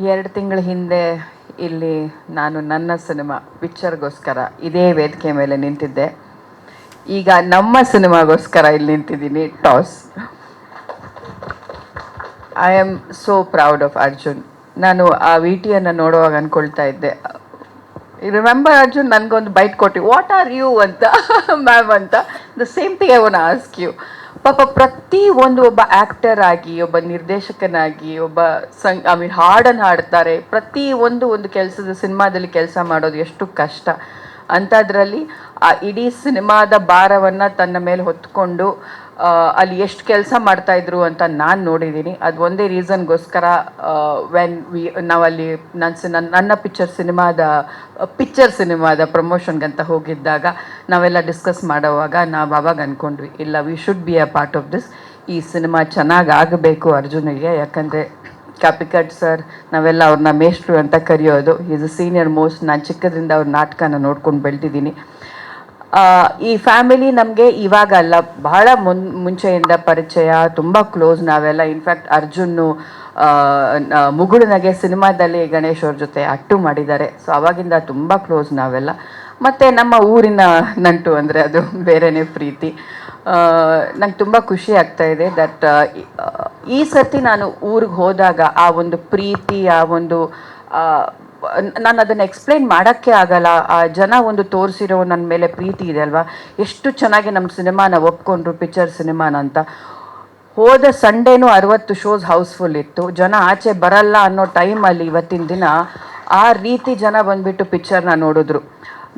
2 ತಿಂಗಳ ಹಿಂದೆ ಇಲ್ಲಿ ನಾನು ನನ್ನ ಸಿನಿಮಾ ಪಿಕ್ಚರ್ಗೋಸ್ಕರ ಇದೇ ವೇದಿಕೆ ಮೇಲೆ ನಿಂತಿದ್ದೆ. ಈಗ ನಮ್ಮ ಸಿನಿಮಾಗೋಸ್ಕರ ಇಲ್ಲಿ ನಿಂತಿದ್ದೀನಿ. ಟಾಸ್. I am so proud of Arjun. ನಾನು ಆ ವಿಟಿಯನ್ನು ನೋಡುವಾಗ ಅಂದ್ಕೊಳ್ತಾ ಇದ್ದೆ, ರಿಮೆಂಬರ್ ಅರ್ಜುನ್ ನನಗೊಂದು ಬೈಟ್ ಕೊಟ್ಟು ವಾಟ್ ಆರ್ ಯು ಅಂತ ಮ್ಯಾಮ್ ಅಂತ. The same thing I want ask you. ಪಾಪ ಪ್ರತಿ ಒಬ್ಬ ಆ್ಯಕ್ಟರ್ ಆಗಿ, ಒಬ್ಬ ನಿರ್ದೇಶಕನಾಗಿ, ಒಬ್ಬ ಹಾಡನ್ನು ಹಾಡ್ತಾರೆ. ಪ್ರತಿ ಒಂದು ಕೆಲಸದ ಸಿನಿಮಾದಲ್ಲಿ ಕೆಲಸ ಮಾಡೋದು ಎಷ್ಟು ಕಷ್ಟ. ಅಂಥದ್ರಲ್ಲಿ ಆ ಇಡೀ ಸಿನಿಮಾದ ಭಾರವನ್ನು ತನ್ನ ಮೇಲೆ ಹೊತ್ಕೊಂಡು ಅಲ್ಲಿ ಎಷ್ಟು ಕೆಲಸ ಮಾಡ್ತಾಯಿದ್ರು ಅಂತ ನಾನು ನೋಡಿದ್ದೀನಿ. ಅದು ಒಂದೇ ರೀಸನ್ಗೋಸ್ಕರ ನಾವಲ್ಲಿ ನನ್ನ ಪಿಕ್ಚರ್ ಸಿನಿಮಾದ ಪ್ರಮೋಷನ್ಗಂತ ಹೋಗಿದ್ದಾಗ ನಾವೆಲ್ಲ ಡಿಸ್ಕಸ್ ಮಾಡೋವಾಗ ನಾವು ಆವಾಗ ಅಂದ್ಕೊಂಡ್ವಿ, ಇಲ್ಲ, we should be a part of this. ಈ ಸಿನಿಮಾ ಚೆನ್ನಾಗಿ ಆಗಬೇಕು ಅರ್ಜುನಿಗೆ. ಯಾಕಂದರೆ ಕಾಪಿಕಾಡ್ ಸರ್, ನಾವೆಲ್ಲ ಅವ್ರನ್ನ ಮೇಷ್ಟ್ರು ಅಂತ ಕರೆಯೋದು. Is a senior most. ನಾನು ಚಿಕ್ಕದ್ರಿಂದ ಅವ್ರ ನಾಟಕನ ನೋಡ್ಕೊಂಡು ಬೆಳೆದಿದ್ದೀನಿ. ಈ ಫ್ಯಾಮಿಲಿ ನಮಗೆ ಇವಾಗ ಅಲ್ಲ, ಬಹಳ ಮುಂಚೆಯಿಂದ ಪರಿಚಯ, ತುಂಬ ಕ್ಲೋಸ್ ನಾವೆಲ್ಲ. ಇನ್ಫ್ಯಾಕ್ಟ್ ಅರ್ಜುನ್ನು ಮುಗುಳುನಗೆ ಸಿನಿಮಾದಲ್ಲಿ ಗಣೇಶ್ ಅವ್ರ ಜೊತೆ ಆ್ಯಕ್ಟು ಮಾಡಿದ್ದಾರೆ. ಸೊ ಅವಾಗಿಂದ ತುಂಬ ಕ್ಲೋಸ್ ನಾವೆಲ್ಲ. ಮತ್ತು ನಮ್ಮ ಊರಿನ ನಂಟು ಅಂದರೆ ಅದು ಬೇರೆಯೇ ಪ್ರೀತಿ. ನಂಗೆ ತುಂಬ ಖುಷಿ ಆಗ್ತಾಯಿದೆ ದಟ್ ಈ ಸರ್ತಿ ನಾನು ಊರಿಗೆ ಹೋದಾಗ ಆ ಒಂದು ಪ್ರೀತಿ, ಆ ಒಂದು ನಾನು ಅದನ್ನು ಎಕ್ಸ್ಪ್ಲೈನ್ ಮಾಡೋಕ್ಕೆ ಆಗಲ್ಲ. ಆ ಜನ ಒಂದು ತೋರಿಸಿರೋ ನನ್ನ ಮೇಲೆ ಪ್ರೀತಿ ಇದೆ ಅಲ್ವಾ, ಎಷ್ಟು ಚೆನ್ನಾಗಿ ನಮ್ಮ ಸಿನಿಮಾನ ಒಪ್ಕೊಂಡ್ರು, ಪಿಕ್ಚರ್ ಸಿನಿಮಾನ ಅಂತ. ಹೋದ ಸಂಡೇನೂ 60 ಶೋಸ್ ಹೌಸ್ಫುಲ್ ಇತ್ತು. ಜನ ಆಚೆ ಬರಲ್ಲ ಅನ್ನೋ ಟೈಮಲ್ಲಿ ಇವತ್ತಿನ ದಿನ ಆ ರೀತಿ ಜನ ಬಂದುಬಿಟ್ಟು ಪಿಕ್ಚರ್ನ ನೋಡಿದ್ರು.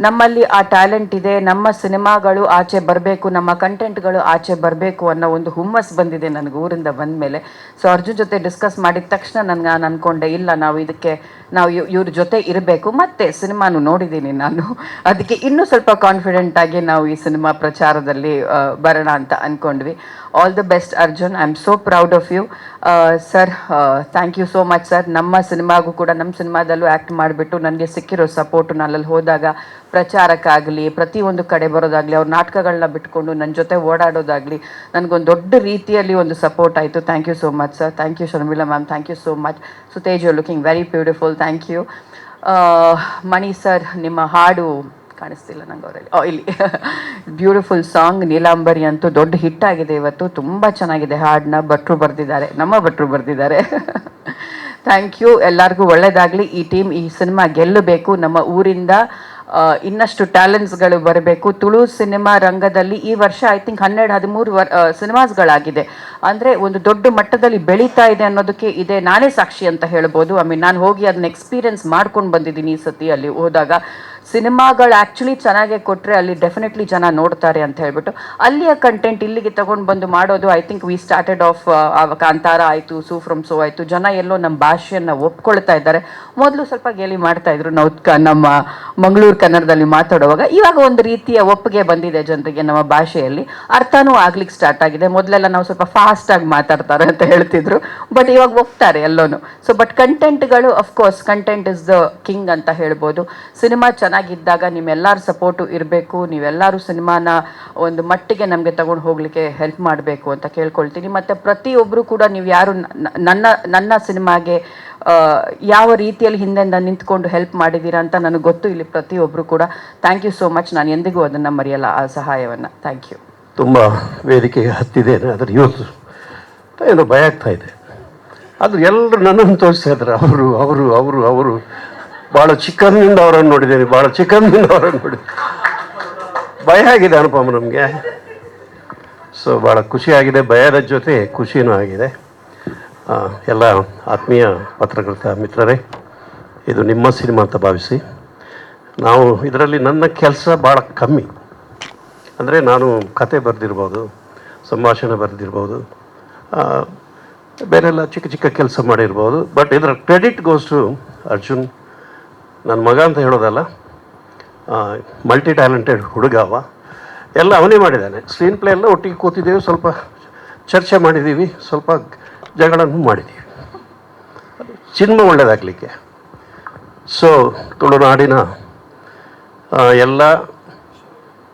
ನಮ್ಮಲ್ಲಿ ಆ ಟ್ಯಾಲೆಂಟ್ ಇದೆ, ನಮ್ಮ ಸಿನಿಮಾಗಳು ಆಚೆ ಬರಬೇಕು, ನಮ್ಮ ಕಂಟೆಂಟ್ಗಳು ಆಚೆ ಬರಬೇಕು ಅನ್ನೋ ಒಂದು ಹುಮ್ಮಸ್ ಬಂದಿದೆ ನನಗೆ ಊರಿಂದ ಬಂದ ಮೇಲೆ. ಸೊ ಅರ್ಜುನ್ ಜೊತೆ ಡಿಸ್ಕಸ್ ಮಾಡಿದ ತಕ್ಷಣ ನಾನು ಅಂದ್ಕೊಂಡೆ, ಇಲ್ಲ, ನಾವು ಇವ್ರ ಜೊತೆ ಇರಬೇಕು. ಮತ್ತು ಸಿನಿಮಾನು ನೋಡಿದ್ದೀನಿ ನಾನು, ಅದಕ್ಕೆ ಇನ್ನೂ ಸ್ವಲ್ಪ ಕಾನ್ಫಿಡೆಂಟಾಗಿ ನಾವು ಈ ಸಿನಿಮಾ ಪ್ರಚಾರದಲ್ಲಿ ಬರೋಣ ಅಂತ ಅಂದ್ಕೊಂಡ್ವಿ. All the best Arjun. I am so proud of you sir. Thank you so much sir. ನಮ್ಮ ಸಿನಿಮಾಗೂ ಕೂಡ, ನಮ್ಮ ಸಿನಿಮಾದಲ್ಲೂ ಆ್ಯಕ್ಟ್ ಮಾಡಿಬಿಟ್ಟು ನನಗೆ ಸಿಕ್ಕಿರೋ ಸಪೋರ್ಟು, ನಾನಲ್ಲಿ ಹೋದಾಗ ಪ್ರಚಾರಕ್ಕಾಗಲಿ, ಪ್ರತಿಯೊಂದು ಕಡೆ ಬರೋದಾಗಲಿ, ಅವ್ರ ನಾಟಕಗಳನ್ನ ಬಿಟ್ಕೊಂಡು ನನ್ನ ಜೊತೆ ಓಡಾಡೋದಾಗಲಿ, ನನಗೊಂದು ದೊಡ್ಡ ರೀತಿಯಲ್ಲಿ ಒಂದು ಸಪೋರ್ಟ್ ಆಯಿತು. Thank you so much sir. Thank you Sharmila ma'am. Thank you so much. Sutej, you looking very beautiful. Thank you. Mani sir, ನಿಮ್ಮ ಹಾಡು ಕಾಣಿಸ್ತಿಲ್ಲ ನಂಗೆ ಅವರಲ್ಲಿ, ಇಲ್ಲಿ ಬ್ಯೂಟಿಫುಲ್ ಸಾಂಗ್ ನೀಲಾಂಬರಿ ಅಂತೂ ದೊಡ್ಡ ಹಿಟ್ ಆಗಿದೆ ಇವತ್ತು. ತುಂಬ ಚೆನ್ನಾಗಿದೆ ಹಾಡನ್ನ ನಮ್ಮ ಭಟ್ರು ಬರೆದಿದ್ದಾರೆ. Thank you. ಎಲ್ಲರಿಗೂ ಒಳ್ಳೆಯದಾಗಲಿ. ಈ ಟೀಮ್, ಈ ಸಿನಿಮಾ ಗೆಲ್ಲಬೇಕು. ನಮ್ಮ ಊರಿಂದ ಇನ್ನಷ್ಟು ಟ್ಯಾಲೆಂಟ್ಸ್ಗಳು ಬರಬೇಕು. ತುಳು ಸಿನಿಮಾ ರಂಗದಲ್ಲಿ ಈ ವರ್ಷ ಐ ಥಿಂಕ್ 12-13 ಸಿನಿಮಾಸ್ಗಳಾಗಿದೆ. ಅಂದರೆ ಒಂದು ದೊಡ್ಡ ಮಟ್ಟದಲ್ಲಿ ಬೆಳೀತಾ ಇದೆ ಅನ್ನೋದಕ್ಕೆ ಇದೆ ನಾನೇ ಸಾಕ್ಷಿ ಅಂತ ಹೇಳ್ಬೋದು. ನಾನು ಹೋಗಿ ಅದನ್ನ ಎಕ್ಸ್ಪೀರಿಯನ್ಸ್ ಮಾಡ್ಕೊಂಡು ಬಂದಿದ್ದೀನಿ ಈ ಸತಿ. ಅಲ್ಲಿ ಹೋದಾಗ ಸಿನಿಮಾಗಳು ಆ್ಯಕ್ಚುಲಿ ಚೆನ್ನಾಗೇ ಕೊಟ್ಟರೆ ಅಲ್ಲಿ ಡೆಫಿನೆಟ್ಲಿ ಜನ ನೋಡ್ತಾರೆ ಅಂತ ಹೇಳ್ಬಿಟ್ಟು ಅಲ್ಲಿಯ ಕಂಟೆಂಟ್ ಇಲ್ಲಿಗೆ ತೊಗೊಂಡು ಬಂದು ಮಾಡೋದು. I think we started of Kantara ಆಯಿತು, ಸೂ ಫ್ರಮ್ ಸೋ ಆಯಿತು. ಜನ ಎಲ್ಲೋ ನಮ್ಮ ಭಾಷೆಯನ್ನು ಒಪ್ಕೊಳ್ತಾ ಇದ್ದಾರೆ. ಮೊದಲು ಸ್ವಲ್ಪ ಗೇಲಿ ಮಾಡ್ತಾಯಿದ್ರು ನಾವು ನಮ್ಮ ಮಂಗಳೂರು ಕನ್ನಡದಲ್ಲಿ ಮಾತಾಡುವಾಗ. ಇವಾಗ ಒಂದು ರೀತಿಯ ಒಪ್ಪಿಗೆ ಬಂದಿದೆ ಜನರಿಗೆ ನಮ್ಮ ಭಾಷೆಯಲ್ಲಿ, ಅರ್ಥನೂ ಆಗ್ಲಿಕ್ಕೆ ಸ್ಟಾರ್ಟ್ ಆಗಿದೆ. ಮೊದಲೆಲ್ಲ ನಾವು ಸ್ವಲ್ಪ ಫಾಸ್ಟಾಗಿ ಮಾತಾಡ್ತಾರೆ ಅಂತ ಹೇಳ್ತಿದ್ರು, ಬಟ್ ಇವಾಗ ಒಪ್ತಾರೆ ಎಲ್ಲೋನು. ಸೊ ಬಟ್ ಕಂಟೆಂಟ್ಗಳು, of course content is the king ಅಂತ ಹೇಳ್ಬೋದು. ಸಿನಿಮಾ ಚೆನ್ನಾಗಿದ್ದಾಗ ನಿಮ್ಮೆಲ್ಲರ ಸಪೋರ್ಟು ಇರಬೇಕು. ನೀವೆಲ್ಲರೂ ಸಿನಿಮಾನ ಒಂದು ಮಟ್ಟಿಗೆ ನಮಗೆ ತಗೊಂಡು ಹೋಗಲಿಕ್ಕೆ ಹೆಲ್ಪ್ ಮಾಡಬೇಕು ಅಂತ ಕೇಳ್ಕೊಳ್ತೀನಿ. ಮತ್ತು ಪ್ರತಿಯೊಬ್ಬರು ಕೂಡ ನೀವು ಯಾರು ನನ್ನ ಸಿನಿಮಾಗೆ ಯಾವ ರೀತಿಯಲ್ಲಿ ಹಿಂದೆಂದ ನಿಂತ್ಕೊಂಡು ಹೆಲ್ಪ್ ಮಾಡಿದ್ದೀರಾ ಅಂತ ನನಗೆ ಗೊತ್ತು. ಇಲ್ಲಿ ಪ್ರತಿಯೊಬ್ಬರು ಕೂಡ ಥ್ಯಾಂಕ್ ಯು ಸೋ ಮಚ್. ನಾನು ಎಂದಿಗೂ ಅದನ್ನು ಮರೆಯಲ್ಲ, ಆ ಸಹಾಯವನ್ನು. Thank you. ತುಂಬ ವೇದಿಕೆಗೆ ಹತ್ತಿದ್ದೇನೆ, ಆದರೆ ಇವತ್ತು ಏನೋ ಭಯ ಆಗ್ತಾ ಇದೆ. ಆದರೆ ಎಲ್ಲರೂ ನನ್ನನ್ನು ತೋರಿಸ್ತಾ ಇದ್ದಾರೆ. ಅವರು ಭಾಳ ಚಿಕ್ಕಂದಿಂದ ಅವರನ್ನು ನೋಡಿದ್ದೇನೆ, ಭಯ ಆಗಿದೆ ಅನುಪಮ ನಮಗೆ. ಸೊ ಭಾಳ ಖುಷಿಯಾಗಿದೆ, ಭಯದ ಜೊತೆ ಖುಷಿನೂ ಆಗಿದೆ. ಎಲ್ಲ ಆತ್ಮೀಯ ಪತ್ರಕರ್ತ ಮಿತ್ರರೇ, ಇದು ನಿಮ್ಮ ಸಿನಿಮಾ ಅಂತ ಭಾವಿಸಿ, ನಾವು ಇದರಲ್ಲಿ ನನ್ನ ಕೆಲಸ ಭಾಳ ಕಮ್ಮಿ. ಅಂದರೆ ನಾನು ಕತೆ ಬರೆದಿರ್ಬೋದು, ಸಂಭಾಷಣೆ ಬರೆದಿರ್ಬೋದು, ಬೇರೆಲ್ಲ ಚಿಕ್ಕ ಕೆಲಸ ಮಾಡಿರ್ಬೋದು. ಬಟ್ ಇದರ ಕ್ರೆಡಿಟ್ ಗೋಸ್ ಟು ಅರ್ಜುನ್. ನನ್ನ ಮಗ ಅಂತ ಹೇಳೋದಲ್ಲ, ಮಲ್ಟಿ ಟ್ಯಾಲೆಂಟೆಡ್ ಹುಡುಗ ಅವ. ಎಲ್ಲ ಅವನೇ ಮಾಡಿದ್ದಾನೆ. ಸ್ಕ್ರೀನ್ ಪ್ಲೇ ಎಲ್ಲ ಒಟ್ಟಿಗೆ ಕೂತಿದ್ದೇವೆ, ಸ್ವಲ್ಪ ಚರ್ಚೆ ಮಾಡಿದ್ದೀವಿ, ಸ್ವಲ್ಪ ಜಗಳನೂ ಮಾಡಿದ್ದೀವಿ, ಸಿನಿಮಾ ಒಳ್ಳೆಯದಾಗಲಿಕ್ಕೆ. ಸೊ ತುಳುನಾಡಿನ ಎಲ್ಲ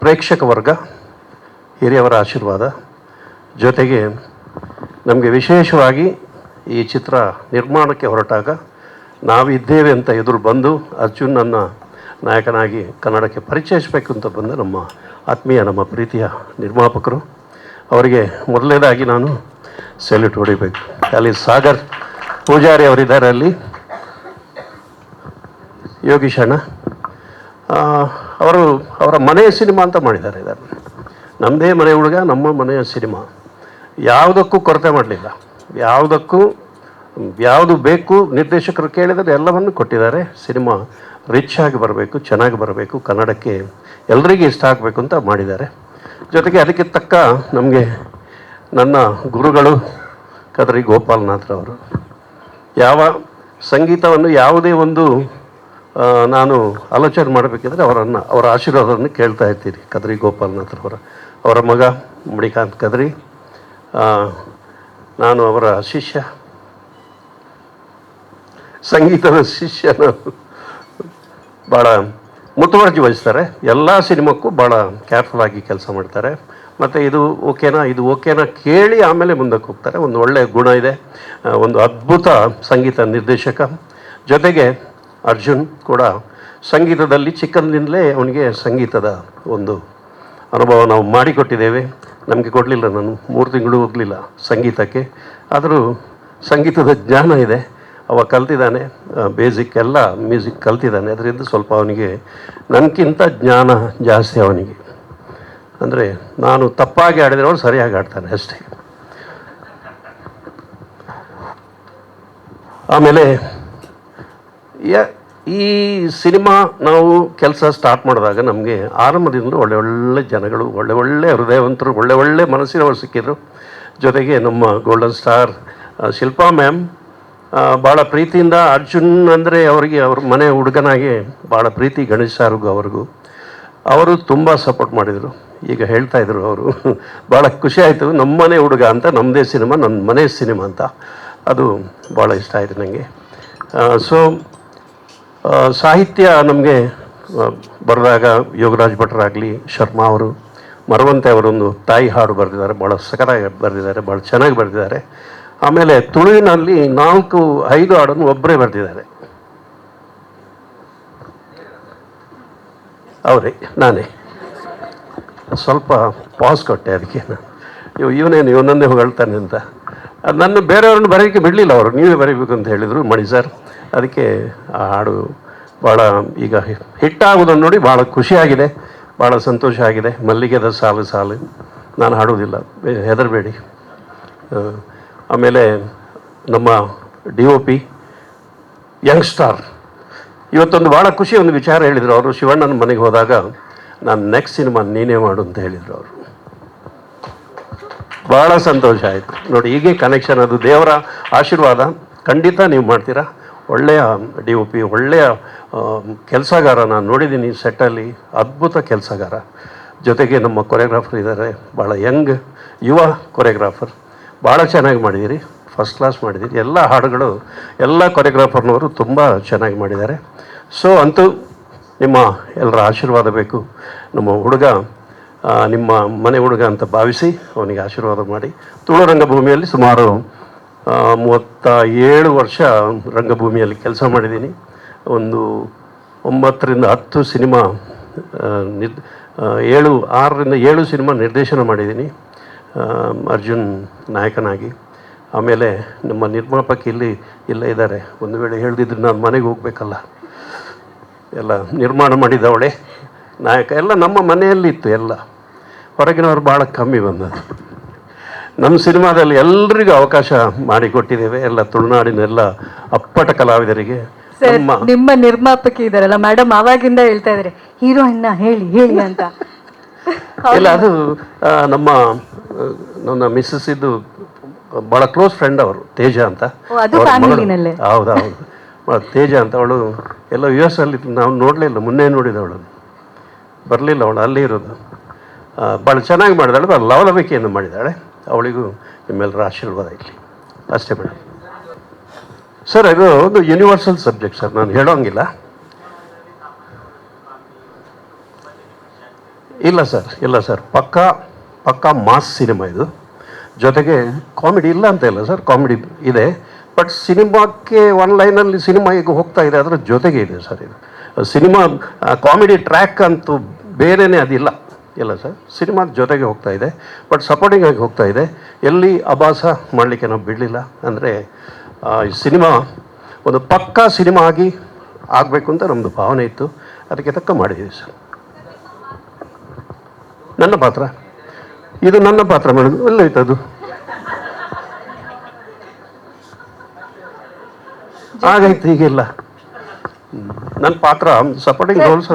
ಪ್ರೇಕ್ಷಕ ವರ್ಗ, ಹಿರಿಯವರ ಆಶೀರ್ವಾದ ಜೊತೆಗೆ ನಮಗೆ ವಿಶೇಷವಾಗಿ ಈ ಚಿತ್ರ ನಿರ್ಮಾಣಕ್ಕೆ ಹೊರಟಾಗ ನಾವಿದ್ದೇವೆ ಅಂತ ಎದುರು ಬಂದು ಅರ್ಜುನ್ ನನ್ನ ನಾಯಕನಾಗಿ ಕನ್ನಡಕ್ಕೆ ಪರಿಚಯಿಸಬೇಕು ಅಂತ ಬಂದ ನಮ್ಮ ಆತ್ಮೀಯ ನಮ್ಮ ಪ್ರೀತಿಯ ನಿರ್ಮಾಪಕರು. ಅವರಿಗೆ ಮೊದಲನೇದಾಗಿ ನಾನು ಸೆಲ್ಯೂಟ್ ಹೊಡಿಬೇಕು. ಅಲ್ಲಿ ಸಾಗರ್ ಪೂಜಾರಿ ಅವರಿದ್ದಾರೆ, ಅಲ್ಲಿ ಯೋಗೀಶ್ ಅಣ್ಣ, ಅವರ ಮನೆಯ ಸಿನಿಮಾ ಅಂತ ಮಾಡಿದ್ದಾರೆ. ಇದನ್ನು ನಮ್ಮದೇ ಮನೆ ಹುಡುಗ, ನಮ್ಮ ಮನೆಯ ಸಿನಿಮಾ. ಯಾವುದಕ್ಕೂ ಕೊರತೆ ಮಾಡಲಿಲ್ಲ, ಯಾವುದು ಬೇಕು ನಿರ್ದೇಶಕರು ಕೇಳಿದರೆ ಎಲ್ಲವನ್ನು ಕೊಟ್ಟಿದ್ದಾರೆ. ಸಿನಿಮಾ ರಿಚ್ ಆಗಿ ಬರಬೇಕು, ಚೆನ್ನಾಗಿ ಬರಬೇಕು, ಕನ್ನಡಕ್ಕೆ ಎಲ್ರಿಗೂ ಇಷ್ಟ ಆಗಬೇಕು ಅಂತ ಮಾಡಿದ್ದಾರೆ. ಜೊತೆಗೆ ಅದಕ್ಕೆ ತಕ್ಕ ನಮಗೆ ನನ್ನ ಗುರುಗಳು ಕದ್ರಿ ಗೋಪಾಲನಾಥ್ರವರು. ಯಾವ ಸಂಗೀತವನ್ನು ಯಾವುದೇ ಒಂದು ನಾನು ಆಲೋಚನೆ ಮಾಡಬೇಕಿದ್ರೆ ಅವರ ಆಶೀರ್ವಾದವನ್ನು ಕೇಳ್ತಾ ಇರ್ತೀನಿ. ಕದ್ರಿ ಗೋಪಾಲನಾಥ್ರವರ ಮಗ ಮಣಿಕಾಂತ್ ಕದ್ರಿ, ನಾನು ಅವರ ಶಿಷ್ಯ, ಸಂಗೀತದ ಶಿಷ್ಯನು. ಭಾಳ ಮುತುವರ್ಜಿ ವಹಿಸ್ತಾರೆ, ಎಲ್ಲ ಸಿನಿಮಾಕ್ಕೂ ಭಾಳ ಕೇರ್ಫುಲ್ ಆಗಿ ಕೆಲಸ ಮಾಡ್ತಾರೆ. ಮತ್ತು ಇದು ಓಕೆನಾ ಕೇಳಿ ಆಮೇಲೆ ಮುಂದಕ್ಕೆ ಹೋಗ್ತಾರೆ. ಒಂದು ಒಳ್ಳೆಯ ಗುಣ ಇದೆ, ಒಂದು ಅದ್ಭುತ ಸಂಗೀತ ನಿರ್ದೇಶಕ. ಜೊತೆಗೆ ಅರ್ಜುನ್ ಕೂಡ ಸಂಗೀತದಲ್ಲಿ ಚಿಕ್ಕಂದಿನಲೇ ಅವನಿಗೆ ಸಂಗೀತದ ಒಂದು ಅನುಭವ ನಾವು ಮಾಡಿಕೊಟ್ಟಿದ್ದೇವೆ. ನಮಗೆ ಕೊಡಲಿಲ್ಲ, ನಾನು 3 ತಿಂಗಳು ಹೋಗಲಿಲ್ಲ ಸಂಗೀತಕ್ಕೆ, ಆದರೂ ಸಂಗೀತದ ಜ್ಞಾನ ಇದೆ. ಅವ ಕಲ್ತಿದ್ದಾನೆ, ಬೇಸಿಕ್ ಎಲ್ಲ ಮ್ಯೂಸಿಕ್ ಕಲ್ತಿದ್ದಾನೆ. ಅದರಿಂದ ಸ್ವಲ್ಪ ಅವನಿಗೆ ನನಗಿಂತ ಜ್ಞಾನ ಜಾಸ್ತಿ ಅವನಿಗೆ. ಅಂದರೆ ನಾನು ತಪ್ಪಾಗಿ ಆಡಿದ್ರೆ ಅವನು ಸರಿಯಾಗಿ ಆಡ್ತಾನೆ ಅಷ್ಟೇ. ಆಮೇಲೆ ಈ ಸಿನಿಮಾ ನಾವು ಕೆಲಸ ಸ್ಟಾರ್ಟ್ ಮಾಡಿದಾಗ ನಮಗೆ ಆರಂಭದಿಂದ ಒಳ್ಳೆ ಜನಗಳು, ಒಳ್ಳೆ ಹೃದಯವಂತರು, ಒಳ್ಳೆ ಮನಸ್ಸಿನವರು ಸಿಕ್ಕಿದ್ರು. ಜೊತೆಗೆ ನಮ್ಮ ಗೋಲ್ಡನ್ ಸ್ಟಾರ್ ಶಿಲ್ಪಾ ಮ್ಯಾಮ್ ಭಾಳ ಪ್ರೀತಿಯಿಂದ ಅರ್ಜುನ್ ಅಂದರೆ ಅವ್ರ ಮನೆ ಹುಡುಗನಾಗಿ ಭಾಳ ಪ್ರೀತಿ. ಗಣೇಶ್ ಸಾರ್ಗೂ ಅವರು ತುಂಬ ಸಪೋರ್ಟ್ ಮಾಡಿದರು. ಈಗ ಹೇಳ್ತಾಯಿದ್ರು ಅವರು, ಭಾಳ ಖುಷಿ ಆಯಿತು, ನಮ್ಮ ಮನೆ ಹುಡುಗ ಅಂತ, ನಮ್ಮದೇ ಸಿನಿಮಾ, ನನ್ನ ಮನೆ ಸಿನಿಮಾ ಅಂತ. ಅದು ಭಾಳ ಇಷ್ಟ ಆಯಿತು ನನಗೆ. ಸೊ ಸಾಹಿತ್ಯ ನಮಗೆ ಬರೆದಾಗ ಯೋಗರಾಜ್ ಭಟ್ರಾಗಲಿ, ಶರ್ಮಾ ಅವರು, ಮರವಂತೆ ಅವರೊಂದು ತಾಯಿ ಹಾಡು ಬರೆದಿದ್ದಾರೆ, ಭಾಳ ಸಖತ್ತಾಗಿ ಬರೆದಿದ್ದಾರೆ, ಭಾಳ ಚೆನ್ನಾಗಿ ಬರೆದಿದ್ದಾರೆ. ಆಮೇಲೆ ತುಳುವಿನಲ್ಲಿ 4-5 ಹಾಡನ್ನು ಒಬ್ಬರೇ ಬರೆದಿದ್ದಾರೆ, ಅವರೇ, ನಾನೇ. ಸ್ವಲ್ಪ ಪಾಸ್ ಕೊಟ್ಟೆ ಅದಕ್ಕೆ. ಇವನನ್ನೇ ಹೊಗಳ್ತಾನೆ ಅಂತ. ನನ್ನ ಬೇರೆಯವ್ರನ್ನ ಬರೆಯೋಕ್ಕೆ ಬಿಡಲಿಲ್ಲ ಅವರು, ನೀವೇ ಬರೀಬೇಕು ಅಂತ ಹೇಳಿದರು ಮಣಿ ಸರ್. ಅದಕ್ಕೆ ಆ ಹಾಡು ಭಾಳ ಈಗ ಹಿಟ್ಟಾಗೋದನ್ನು ನೋಡಿ ಭಾಳ ಖುಷಿಯಾಗಿದೆ, ಭಾಳ ಸಂತೋಷ ಆಗಿದೆ. ಮಲ್ಲಿಗೆದ ಸಾಲು ನಾನು ಹಾಡೋದಿಲ್ಲ, ಹೆದರಬೇಡಿ. ಆಮೇಲೆ ನಮ್ಮ DOP ಯಂಗ್ ಸ್ಟಾರ್ ಇವತ್ತೊಂದು ಭಾಳ ಖುಷಿ ಒಂದು ವಿಚಾರ ಹೇಳಿದರು ಅವರು. ಶಿವಣ್ಣನ ಮನೆಗೆ ಹೋದಾಗ ನಾನು ನೆಕ್ಸ್ಟ್ ಸಿನಿಮಾ ನೀನೇ ಮಾಡು ಅಂತ ಹೇಳಿದರು ಅವರು. ಭಾಳ ಸಂತೋಷ ಆಯಿತು ನೋಡಿ. ಹೀಗೆ ಕನೆಕ್ಷನ್, ಅದು ದೇವರ ಆಶೀರ್ವಾದ. ಖಂಡಿತ ನೀವು ಮಾಡ್ತೀರಾ. ಒಳ್ಳೆಯ DOP, ಒಳ್ಳೆಯ ಕೆಲಸಗಾರ. ನಾನು ನೋಡಿದ್ದೀನಿ ಸೆಟ್ಟಲ್ಲಿ, ಅದ್ಭುತ ಕೆಲಸಗಾರ. ಜೊತೆಗೆ ನಮ್ಮ ಕೊರಿಯೋಗ್ರಾಫರ್ ಇದ್ದಾರೆ, ಭಾಳ ಯಂಗ್ ಯುವ ಕೊರಿಯೋಗ್ರಾಫರ್. ಭಾಳ ಚೆನ್ನಾಗಿ ಮಾಡಿದ್ದೀರಿ, ಫಸ್ಟ್ ಕ್ಲಾಸ್ ಮಾಡಿದ್ದೀರಿ. ಎಲ್ಲ ಹಾಡುಗಳು ಎಲ್ಲ ಕೊರಿಯೋಗ್ರಾಫರ್ನವರು ತುಂಬ ಚೆನ್ನಾಗಿ ಮಾಡಿದ್ದಾರೆ. ಸೊ ಅಂತೂ ನಿಮ್ಮ ಎಲ್ಲರ ಆಶೀರ್ವಾದ ಬೇಕು. ನಮ್ಮ ಹುಡುಗ ನಿಮ್ಮ ಮನೆ ಹುಡುಗ ಅಂತ ಭಾವಿಸಿ ಅವನಿಗೆ ಆಶೀರ್ವಾದ ಮಾಡಿ. ತುಳು ರಂಗಭೂಮಿಯಲ್ಲಿ ಸುಮಾರು 37 ವರ್ಷ ರಂಗಭೂಮಿಯಲ್ಲಿ ಕೆಲಸ ಮಾಡಿದ್ದೀನಿ. ಒಂದು 9-10 ಸಿನಿಮಾ 6-7 ಸಿನಿಮಾ ನಿರ್ದೇಶನ ಮಾಡಿದ್ದೀನಿ ಅರ್ಜುನ್ ನಾಯಕನಾಗಿ. ಆಮೇಲೆ ನಮ್ಮ ನಿರ್ಮಾಪಕ ಇಲ್ಲೇ ಇದ್ದಾರೆ. ಒಂದು ವೇಳೆ ಹೇಳ್ದಿದ್ರೆ ನಾನು ಮನೆಗೆ ಹೋಗಬೇಕಲ್ಲ. ಎಲ್ಲ ನಿರ್ಮಾಣ ಮಾಡಿದವಳೆ ನಾಯಕ ಎಲ್ಲ ನಮ್ಮ ಮನೆಯಲ್ಲಿತ್ತು. ಎಲ್ಲ ಹೊರಗಿನವರು ಭಾಳ ಕಮ್ಮಿ ಬಂದದ್ದು. ನಮ್ಮ ಸಿನಿಮಾದಲ್ಲಿ ಎಲ್ರಿಗೂ ಅವಕಾಶ ಮಾಡಿಕೊಟ್ಟಿದ್ದೇವೆ, ಎಲ್ಲ ತುಳುನಾಡಿನೆಲ್ಲ ಅಪ್ಪಟ ಕಲಾವಿದರಿಗೆ. ನಿಮ್ಮ ನಿರ್ಮಾಪಕಿ ಇದಾರಲ್ಲ ಮೇಡಮ್, ಆವಾಗಿಂದ ಹೇಳ್ತಾ ಇದ್ದಾರೆ ಹೀರೋಯಿನ್ನ ಹೇಳಿ ಅಂತ. ಇಲ್ಲ, ಅದು ನನ್ನ ಮಿಸ್ಸಸ್ ಇದ್ದು ಭಾಳ ಕ್ಲೋಸ್ ಫ್ರೆಂಡ್ ಅವರು, ತೇಜ ಅಂತ. ಹೌದು, ತೇಜ ಅಂತ. ಅವಳು ಎಲ್ಲ US ಅಲ್ಲಿ, ನಾವು ನೋಡಲಿಲ್ಲ, ಮುನ್ನೆ ನೋಡಿದವಳು, ಬರಲಿಲ್ಲ ಅವಳು, ಅಲ್ಲೇ ಇರೋದು. ಭಾಳ ಚೆನ್ನಾಗಿ ಮಾಡಿದಾಳೆ, ಭಾಳ ಲವಲವಿಕೆಯನ್ನು ಮಾಡಿದ್ದಾಳೆ. ಅವಳಿಗೂ ನಿಮ್ಮೆಲ್ಲರ ಆಶೀರ್ವಾದ ಇರಲಿ ಅಷ್ಟೇ ಮೇಡಮ್. ಸರ್, ಇದು ಒಂದು ಯೂನಿವರ್ಸಲ್ ಸಬ್ಜೆಕ್ಟ್ ಸರ್, ನಾನು ಹೇಳೋಂಗಿಲ್ಲ. ಇಲ್ಲ ಸರ್, ಪಕ್ಕಾ ಮಾಸ್ ಸಿನಿಮಾ ಇದು. ಜೊತೆಗೆ ಕಾಮಿಡಿ ಇಲ್ಲ ಅಂತ ಇಲ್ಲ ಸರ್, ಕಾಮಿಡಿ ಇದೆ. ಬಟ್ ಸಿನಿಮಾಕ್ಕೆ ಒನ್ ಲೈನಲ್ಲಿ ಸಿನಿಮಾ ಈಗ ಹೋಗ್ತಾ ಇದೆ, ಅದರ ಜೊತೆಗೆ ಇದೆ ಸರ್ ಇದು. ಸಿನಿಮಾ ಕಾಮಿಡಿ ಟ್ರ್ಯಾಕ್ ಅಂತೂ ಬೇರೆಯೇ ಅದಿಲ್ಲ ಇಲ್ಲ ಸರ್, ಸಿನಿಮಾದ ಜೊತೆಗೆ ಹೋಗ್ತಾ ಇದೆ, ಬಟ್ ಸಪೋರ್ಟಿಂಗ್ ಆಗಿ ಹೋಗ್ತಾ ಇದೆ. ಎಲ್ಲಿ ಅಭಾಸ ಮಾಡಲಿಕ್ಕೆ ನಾವು ಬಿಡಲಿಲ್ಲ. ಅಂದರೆ ಈ ಸಿನಿಮಾ ಒಂದು ಪಕ್ಕಾ ಸಿನಿಮಾ ಆಗಿ ಆಗಬೇಕು ಅಂತ ನಮ್ಮದು ಭಾವನೆ ಇತ್ತು, ಅದಕ್ಕೆ ತಕ್ಕ ಮಾಡಿದ್ದೀವಿ ಸರ್. ನನ್ನ ಪಾತ್ರ ಇದು ನನ್ನ ಪಾತ್ರ ಮಾಡೋದು ಒಳ್ಳೆಯಿತು ಅದು. ಹಾಗಾಯ್ತು, ಹೀಗಿಲ್ಲ ನನ್ನ ಪಾತ್ರ ಸಪೋರ್ಟಿಂಗ್ ರೋಲ್ಸ್.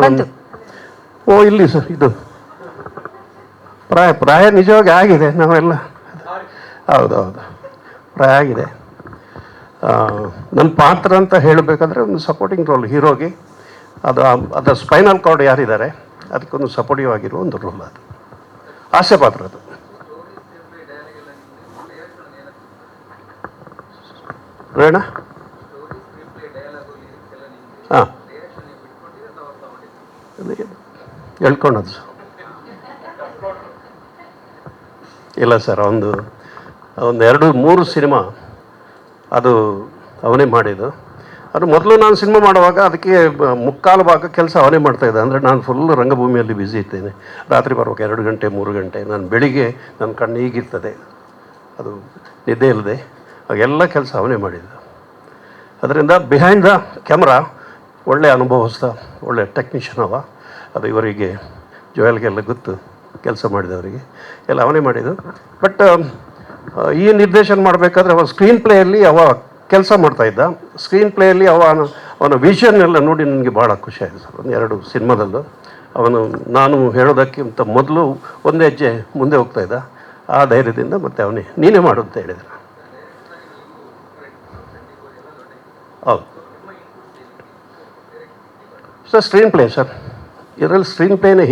ಓ ಇಲ್ಲಿ ಸರ್ ಇದು ಪ್ರಾಯ ನಿಜವಾಗಿ ಆಗಿದೆ, ನಾವೆಲ್ಲ ಹೌದೌದು ಪ್ರಾಯ ಆಗಿದೆ. ನನ್ನ ಪಾತ್ರ ಅಂತ ಹೇಳಬೇಕಾದ್ರೆ ಒಂದು ಸಪೋರ್ಟಿಂಗ್ ರೋಲ್ ಹೀರೋಗೆ, ಅದರ ಸ್ಪೈನಲ್ ಕಾರ್ಡ್ ಯಾರಿದ್ದಾರೆ ಅದಕ್ಕೊಂದು ಸಪೋರ್ಟಿವ್ ಆಗಿರೋ ಒಂದು ರೋಲ್, ಅದು ಹಾಸ್ಯ ಪಾತ್ರ ಅದು. ರೇಣ ಹಾಂ ಹೇಳ್ಕೊಂಡದ್ದು ಇಲ್ಲ ಸರ್, ಒಂದು 2-3 ಸಿನಿಮಾ ಅದು ಅವನೇ ಮಾಡಿದ್ದು. ಅದು ಮೊದಲು ನಾನು ಸಿನಿಮಾ ಮಾಡುವಾಗ ಅದಕ್ಕೆ ಮುಕ್ಕಾಲು ಭಾಗ ಕೆಲಸ ಅವನೇ ಮಾಡ್ತಾಯಿದ್ದೆ. ಅಂದರೆ ನಾನು ಫುಲ್ ರಂಗಭೂಮಿಯಲ್ಲಿ ಬ್ಯುಸಿ ಇರ್ತೇನೆ, ರಾತ್ರಿ ಬರುವಾಗ 2 ಗಂಟೆ 3 ಗಂಟೆ, ನಾನು ಬೆಳಿಗ್ಗೆ ನನ್ನ ಕಣ್ಣು ಹೀಗಿರ್ತದೆ, ಅದು ನಿದ್ದೆ ಇಲ್ಲದೆ ಎಲ್ಲ ಕೆಲಸ ಅವನೇ ಮಾಡಿದ್ದು. ಅದರಿಂದ ಬಿಹೈಂಡ್ ದ ಕ್ಯಾಮ್ರಾ ಒಳ್ಳೆಯ ಅನುಭವಸ್ಥ ಒಳ್ಳೆಯ ಟೆಕ್ನಿಷಿಯನ್ ಅವ. ಅದು ಇವರಿಗೆ ಜೋಯಲ್ಗೆಲ್ಲ ಗೊತ್ತು, ಕೆಲಸ ಮಾಡಿದವರಿಗೆ ಎಲ್ಲ ಅವನೇ ಮಾಡಿದ್ದು. ಬಟ್ ಈ ನಿರ್ದೇಶನ ಮಾಡಬೇಕಾದ್ರೆ ಅವ ಸ್ಕ್ರೀನ್ ಪ್ಲೇಯಲ್ಲಿ ಅವ ಕೆಲಸ ಮಾಡ್ತಾಯಿದ್ದ. ಸ್ಕ್ರೀನ್ ಪ್ಲೇಯಲ್ಲಿ ಅವನ ವಿಷನ್ ಎಲ್ಲ ನೋಡಿ ನನಗೆ ಭಾಳ ಖುಷಿ ಆಯಿತು ಸರ್. 2 ಸಿನಿಮಾದಲ್ಲೂ ಅವನು ನಾನು ಹೇಳೋದಕ್ಕಿಂತ ಮೊದಲು ಒಂದು ಹೆಜ್ಜೆ ಮುಂದೆ ಹೋಗ್ತಾಯಿದ್ದ. ಆ ಧೈರ್ಯದಿಂದ ಮತ್ತೆ ಅವನೇ ನೀನೇ ಮಾಡು ಅಂತ ಹೇಳಿದ್ರು. ಹೌದು ಸರ್, ಸ್ಕ್ರೀನ್ ಪ್ಲೇ ಸರ್, ಇದರಲ್ಲಿ ಸ್ಕ್ರೀನ್ ಪ್ಲೇನೇ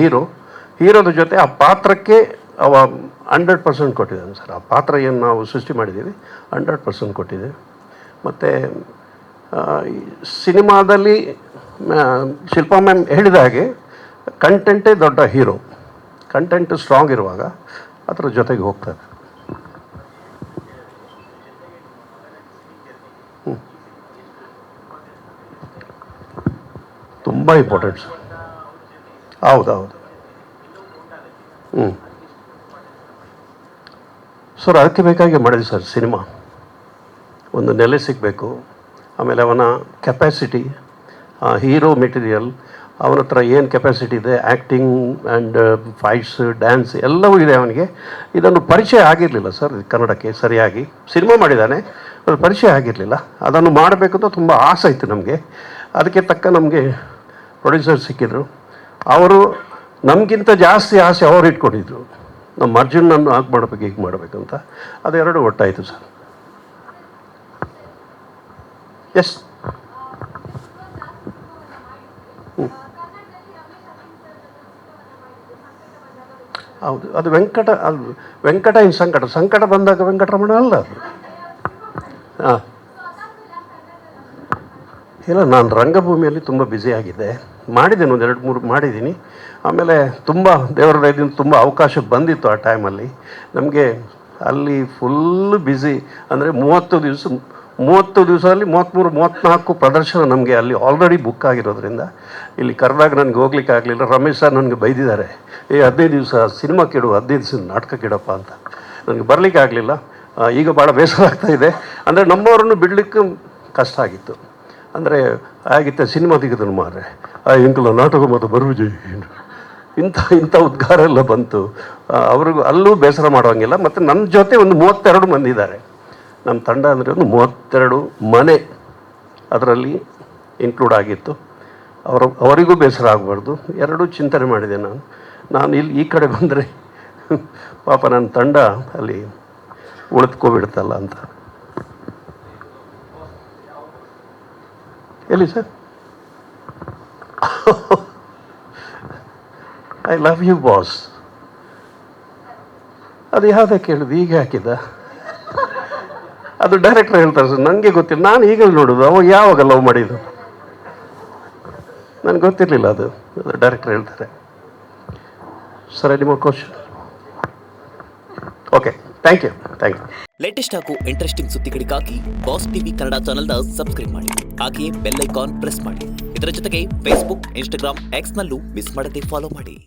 ಹೀರೋದ ಜೊತೆ ಆ ಪಾತ್ರಕ್ಕೆ ಅವ 100% ಕೊಟ್ಟಿದ್ದಾನೆ ಸರ್. ಆ ಪಾತ್ರ ಏನು ನಾವು ಸೃಷ್ಟಿ ಮಾಡಿದ್ದೀವಿ 100% ಕೊಟ್ಟಿದ್ದೀವಿ. ಮತ್ತು ಸಿನಿಮಾದಲ್ಲಿ ಶಿಲ್ಪಾ ಮ್ಯಾಮ್ ಹೇಳಿದ ಹಾಗೆ ಕಂಟೆಂಟೇ ದೊಡ್ಡ ಹೀರೋ. ಕಂಟೆಂಟ್ ಸ್ಟ್ರಾಂಗ್ ಇರುವಾಗ ಅದರ ಜೊತೆಗೆ ಹೋಗ್ತಾರೆ. ತುಂಬ ಇಂಪಾರ್ಟೆಂಟ್ ಸರ್. ಹೌದೌದು. ಸರ್ ಅದಕ್ಕೆ ಬೇಕಾಗಿ ಮಾಡಿದ್ವಿ ಸರ್ ಸಿನಿಮಾ. ಒಂದು ನೆಲೆ ಸಿಗಬೇಕು, ಆಮೇಲೆ ಅವನ ಕೆಪ್ಯಾಸಿಟಿ, ಹೀರೋ ಮೆಟೀರಿಯಲ್, ಅವನ ಹತ್ರ ಏನು ಕೆಪ್ಯಾಸಿಟಿ ಇದೆ, ಆ್ಯಕ್ಟಿಂಗ್ ಆ್ಯಂಡ್ ಫೈಟ್ಸ್, ಡ್ಯಾನ್ಸ್ ಎಲ್ಲವೂ ಇದೆ ಅವನಿಗೆ. ಇದನ್ನು ಪರಿಚಯ ಆಗಿರಲಿಲ್ಲ ಸರ್ ಕನ್ನಡಕ್ಕೆ ಸರಿಯಾಗಿ. ಸಿನಿಮಾ ಮಾಡಿದ್ದಾನೆ, ಅದು ಪರಿಚಯ ಆಗಿರಲಿಲ್ಲ. ಅದನ್ನು ಮಾಡಬೇಕು ಅಂತ ತುಂಬ ಆಸೆ ಇತ್ತು ನಮಗೆ. ಅದಕ್ಕೆ ತಕ್ಕ ನಮಗೆ ಪ್ರೊಡ್ಯೂಸರ್ ಸಿಕ್ಕಿದ್ರು. ಅವರು ನಮಗಿಂತ ಜಾಸ್ತಿ ಆಸೆ ಅವ್ರು ಇಟ್ಕೊಂಡಿದ್ರು, ನಮ್ಮ ಅರ್ಜುನನ್ನು ಹಾಗೆ ಮಾಡಬೇಕು ಹೀಗೆ ಮಾಡಬೇಕಂತ. ಅದೆರಡು ಒಟ್ಟಾಯಿತು ಸರ್. ಎಸ್ ಹೌದು, ಅದು ವೆಂಕಟ ಇನ್ ಸಂಕಟ ಬಂದಾಗ ವೆಂಕಟರಮಣ ಅಲ್ಲ ಅದು. ಹಾಂ ಇಲ್ಲ, ನಾನು ರಂಗಭೂಮಿಯಲ್ಲಿ ತುಂಬ ಬ್ಯುಸಿಯಾಗಿದ್ದೆ. ಮಾಡಿದ್ದೀನಿ, 1-2-3 ಮಾಡಿದ್ದೀನಿ. ಆಮೇಲೆ ತುಂಬ ದೇವರ ದಯದಿಂದ ತುಂಬ ಅವಕಾಶ ಬಂದಿತ್ತು ಆ ಟೈಮಲ್ಲಿ ನಮಗೆ. ಅಲ್ಲಿ ಫುಲ್ಲು ಬ್ಯುಸಿ. ಅಂದರೆ 30 ದಿವಸದಲ್ಲಿ 33-34 ಪ್ರದರ್ಶನ ನಮಗೆ ಅಲ್ಲಿ ಆಲ್ರೆಡಿ ಬುಕ್ ಆಗಿರೋದ್ರಿಂದ ಇಲ್ಲಿ ಕರೆದಾಗ ನನಗೆ ಹೋಗ್ಲಿಕ್ಕೆ ಆಗಲಿಲ್ಲ. ರಮೇಶ್ ಸರ್ ನನಗೆ ಬೈದಿದ್ದಾರೆ, 15 ದಿವಸ ಸಿನಿಮಾಕ್ಕಿಡು, 15 ದಿವಸ ನಾಟಕಕ್ಕಿಡಪ್ಪ ಅಂತ. ನನಗೆ ಬರಲಿಕ್ಕೆ ಆಗಲಿಲ್ಲ. ಈಗ ಭಾಳ ಬೇಸರ ಆಗ್ತಾಯಿದೆ. ಅಂದರೆ ನಮ್ಮವರನ್ನು ಬಿಡಲಿಕ್ಕೆ ಕಷ್ಟ ಆಗಿತ್ತು. ಅಂದರೆ ಆಗಿತ್ತೆ ಸಿನಿಮಾ ತೆಗೆದನು ಮಾರೆ ಇಂಕಲ ನಾಟಕ ಮತ್ತು ಬರುವುಜಿ ಇಂಥ ಉದ್ಗಾರ ಎಲ್ಲ ಬಂತು. ಅವ್ರಿಗೂ ಅಲ್ಲೂ ಬೇಸರ ಮಾಡೋಂಗಿಲ್ಲ. ಮತ್ತು ನನ್ನ ಜೊತೆ ಒಂದು 32 ಮಂದಿ ಇದ್ದಾರೆ. ನಮ್ಮ ತಂಡ ಅಂದರೆ ಒಂದು 32 ಮನೆ ಅದರಲ್ಲಿ ಇನ್ಕ್ಲೂಡ್ ಆಗಿತ್ತು. ಅವರಿಗೂ ಬೇಸರ ಆಗಬಾರ್ದು, ಎರಡೂ ಚಿಂತನೆ ಮಾಡಿದೆ ನಾನು ಇಲ್ಲಿ ಈ ಕಡೆ ಬಂದರೆ ಪಾಪ ನನ್ನ ತಂಡ ಅಲ್ಲಿ ಉಳಿದ್ಕೊಬಿಡ್ತಲ್ಲ ಅಂತ. ಎಲ್ಲಿ sir? I love you boss. ಅದು ಯಾವುದೇ ಕೇಳಿದ್ದು, ಈಗ ಹಾಕಿದ್ದ? ಅದು ಡೈರೆಕ್ಟರ್ ಹೇಳ್ತಾರೆ ಸರ್, ನನಗೆ ಗೊತ್ತಿಲ್ಲ. ನಾನು ಈಗ ನೋಡೋದು, ಅವಾಗ ಯಾವಾಗ ಲವ್ ಮಾಡಿದ್ದು ನನಗೆ ಗೊತ್ತಿರಲಿಲ್ಲ. ಅದು ಡೈರೆಕ್ಟರ್ ಹೇಳ್ತಾರೆ. ಸರ್, ನಿಮ್ಮ question? Okay, thank you. Latest ಹಾಗೂ ಇಂಟ್ರೆಸ್ಟಿಂಗ್ ಸುದ್ದಿಗಳಿಗಾಗಿ ಬಾಸ್ ಟಿವಿ ಕನ್ನಡ ಚಾನೆಲ್ನ ಸಬ್ಸ್ಕ್ರೈಬ್ ಮಾಡಿ. ಹಾಗೆಯೇ ಬೆಲ್ ಐಕಾನ್ ಪ್ರೆಸ್ ಮಾಡಿ. ಇದರ ಜೊತೆಗೆ ಫೇಸ್ಬುಕ್, ಇನ್ಸ್ಟಾಗ್ರಾಮ್, ಎಕ್ಸ್ನಲ್ಲೂ ಮಿಸ್ ಮಾಡದೆ ಫಾಲೋ ಮಾಡಿ.